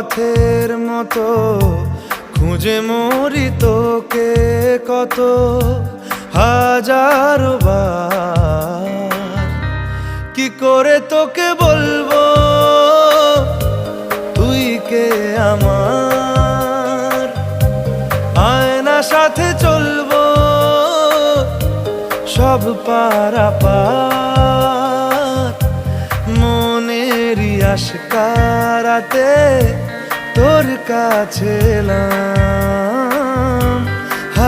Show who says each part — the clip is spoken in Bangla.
Speaker 1: পথের মতো খুঁজে মরি তোকে কত হাজারো বার। কি করে তোকে বলবো তুই কে আমার, আয়না সাথে চলবো সব পারাপার। মনেরই আশকারাতে তোর কাছে এলাম।